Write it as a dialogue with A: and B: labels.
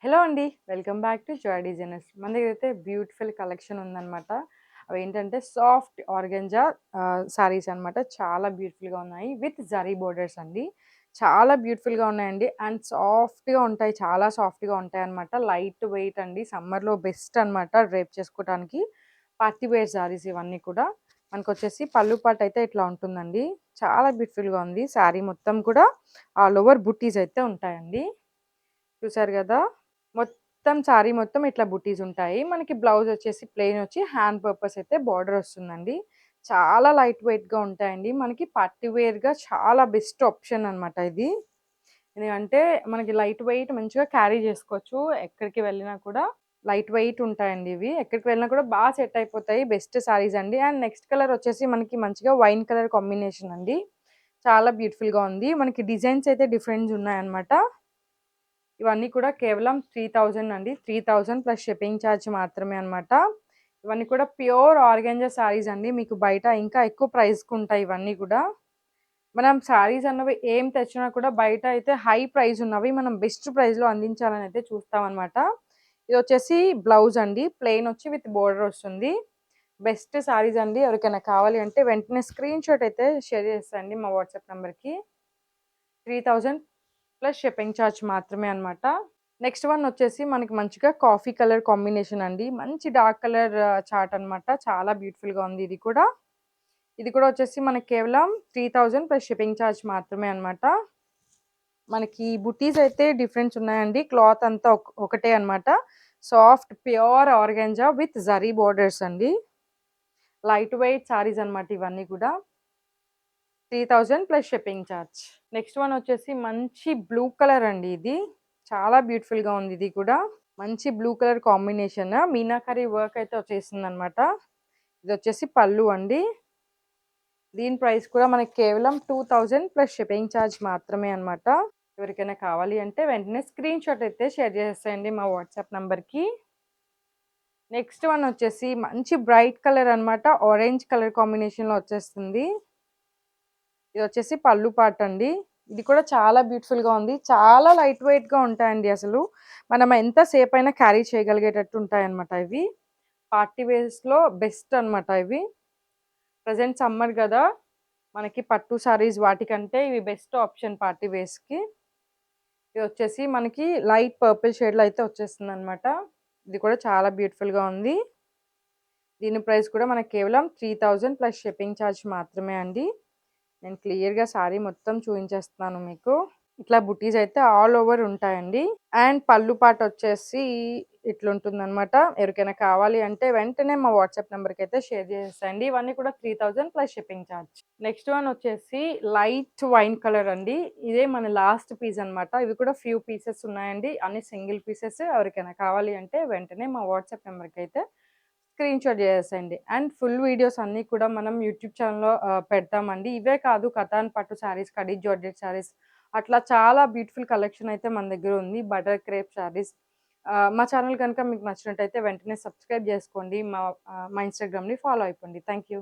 A: Hello అండి. Welcome back to Joy designers. మన దగ్గరైతే బ్యూటిఫుల్ కలెక్షన్ ఉందనమాట. అవేంటంటే సాఫ్ట్ ఆర్గంజా శారీస్ అనమాట. చాలా బ్యూటిఫుల్‌గా ఉన్నాయి. విత్ జరీ బోర్డర్స్ అండి. చాలా బ్యూటిఫుల్‌గా ఉన్నాయండి. అండ్ సాఫ్ట్‌గా ఉంటాయి. చాలా సాఫ్ట్‌గా ఉంటాయన్నమాట. లైట్ వెయిట్ అండి. సమ్మర్‌లో బెస్ట్ అనమాట డ్రేప్ చేసుకోవటానికి. పార్టీ వేర్ శారీస్ ఇవన్నీ కూడా. మనకొచ్చేసి పళ్ళు పాటు అయితే ఇట్లా ఉంటుందండి. చాలా బ్యూటిఫుల్‌గా ఉంది. శారీ మొత్తం కూడా ఆల్ ఓవర్ బుట్టీస్ అయితే ఉంటాయండి. చూసారు గదా! మొత్తం సారీ మొత్తం ఇట్లా బుటీస్ ఉంటాయి. మనకి బ్లౌజ్ వచ్చేసి ప్లెయిన్ వచ్చి హ్యాండ్ పర్పస్ అయితే బార్డర్ వస్తుందండి. చాలా లైట్ వెయిట్‌గా ఉంటాయండి. మనకి పార్టీ వేర్‌గా చాలా బెస్ట్ ఆప్షన్ అనమాట ఇది. ఎందుకంటే మనకి లైట్ వెయిట్ మంచిగా క్యారీ చేసుకోవచ్చు. ఎక్కడికి వెళ్ళినా కూడా లైట్ వెయిట్ ఉంటాయండి ఇవి. ఎక్కడికి వెళ్ళినా కూడా సెట్ అయిపోతాయి. బెస్ట్ సారీస్ అండి. అండ్ నెక్స్ట్ కలర్ వచ్చేసి మనకి మంచిగా వైన్ కలర్ కాంబినేషన్ అండి. చాలా బ్యూటిఫుల్‌గా ఉంది. మనకి డిజైన్స్ అయితే డిఫరెంట్స్ ఉన్నాయన్నమాట. ఇవన్నీ కూడా కేవలం 3000 అండి. 3000 ప్లస్ షిప్పింగ్ ఛార్జ్ మాత్రమే అన్నమాట. ఇవన్నీ కూడా ప్యూర్ ఆర్గాంజా శారీస్ అండి. మీకు బయట ఇంకా ఎక్కువ ప్రైస్‌కుంటాయి ఇవన్నీ కూడా. మనం శారీస్ అన్నవి ఏం తెచ్చినా కూడా బయట అయితే హై ప్రైస్ ఉన్నవి మనం బెస్ట్ ప్రైస్‌లో అందించాలని అయితే చూస్తామన్నమాట. ఇదొచ్చేసి బ్లౌజ్ అండి. ప్లెయిన్ వచ్చి విత్ బోర్డర్ వస్తుంది. బెస్ట్ శారీస్ అండి. ఎవరికైనా కావాలి అంటే వెంటనే స్క్రీన్ షాట్ అయితే షేర్ చేసేయండి మా వాట్సాప్ నంబర్‌కి. 3000 ప్లస్ షిప్పింగ్ ఛార్జ్ మాత్రమే అన్నమాట. నెక్స్ట్ వన్ వచ్చేసి మనకి మంచిగా కాఫీ కలర్ కాంబినేషన్ అండి. మంచి డార్క్ కలర్ చార్ట్ అన్నమాట. చాలా బ్యూటిఫుల్‌గా ఉంది ఇది కూడా. ఇది కూడా వచ్చేసి మనకి కేవలం 3000 ప్లస్ షిప్పింగ్ ఛార్జ్ మాత్రమే అన్నమాట. మనకి బుటీస్ అయితే డిఫరెన్స్ ఉన్నాయండి. క్లాత్ అంతా ఒకటే అన్నమాట. Soft pure organza with zari borders అండి. లైట్ వెయిట్ సారీస్ అన్నమాట ఇవన్నీ కూడా. 3000 plus shipping charge. Next one వచ్చేసి మంచి బ్లూ కలర్ అండి ఇది. చాలా బ్యూటిఫుల్‌గా ఉంది ఇది కూడా. మంచి blue colour combination meenakari work అయితే వచ్చేసిందనమాట. ఇదొచ్చేసి పళ్ళు అండి. దీని ప్రైస్ కూడా మనకి కేవలం 2000 ప్లస్ షిప్పింగ్ ఛార్జ్ మాత్రమే అన్నమాట. ఎవరికైనా కావాలి అంటే వెంటనే స్క్రీన్ షాట్ అయితే షేర్ చేసేయండి మా వాట్సాప్ నంబర్‌కి. నెక్స్ట్ వన్ వచ్చేసి మంచి బ్రైట్ కలర్ అన్నమాట. ఆరెంజ్ కలర్ కాంబినేషన్‌లో వచ్చేస్తుంది. ఇదొచ్చేసి పళ్ళు పార్ట్ అండి. ఇది కూడా చాలా బ్యూటిఫుల్‌గా ఉంది. చాలా లైట్ వెయిట్‌గా ఉంటాయండి అసలు. మనం ఎంత సేపైనా క్యారీ చేయగలిగేటట్టు ఉంటాయన్నమాట ఇవి. పార్టీ వేర్స్‌లో బెస్ట్ అన్నమాట ఇవి. ప్రెజెంట్ సమ్మర్ గదా! మనకి పట్టు సారీస్ వాటికంటే ఇవి బెస్ట్ ఆప్షన్ పార్టీ వేర్స్‌కి. ఇదొచ్చేసి మనకి లైట్ పర్పుల్ షేడ్‌లో అయితే వచ్చేస్తుందన్నమాట. ఇది కూడా చాలా బ్యూటిఫుల్‌గా ఉంది. దీని ప్రైస్ కూడా మనకు కేవలం 3000 ప్లస్ షిప్పింగ్ ఛార్జ్ మాత్రమే అండి. నేను క్లియర్‌గా సారీ మొత్తం చూయించేస్తున్నాను మీకు. ఇట్లా బుటీస్ అయితే ఆల్ ఓవర్ ఉంటాయండి. అండ్ పళ్ళు పార్ట్ వచ్చేసి ఇట్లుంటుందనమాట. ఎవరికైనా కావాలి అంటే వెంటనే మా వాట్సాప్ నంబర్‌కైతే షేర్ చేసేసేయండి. ఇవన్నీ కూడా 3000 plus shipping charge. Next one వచ్చేసి లైట్ వైన్ కలర్ అండి. ఇదే మన లాస్ట్ పీస్ అనమాట. ఇవి కూడా ఫ్యూ పీసెస్ ఉన్నాయండి. అన్ని సింగిల్ పీసెస్. ఎవరికైనా కావాలి అంటే వెంటనే మా వాట్సాప్ నంబర్‌కైతే స్క్రీన్‌షాట్ చేసేసేయండి. అండ్ ఫుల్ వీడియోస్ అన్నీ కూడా మనం యూట్యూబ్ ఛానెల్‌లో పెడతామండి. ఇవే కాదు కథాన్ పట్టు శారీస్, కడీ జార్జెట్ శారీస్ అట్లా చాలా బ్యూటిఫుల్ కలెక్షన్ అయితే మన దగ్గర ఉంది. Butter crepe saris. మా ఛానెల్ గనుక మీకు నచ్చినట్టయితే వెంటనే సబ్స్క్రైబ్ చేసుకోండి. మా ఇన్‌స్టాగ్రామ్‌ని ఫాలో అయిపోండి. Thank you.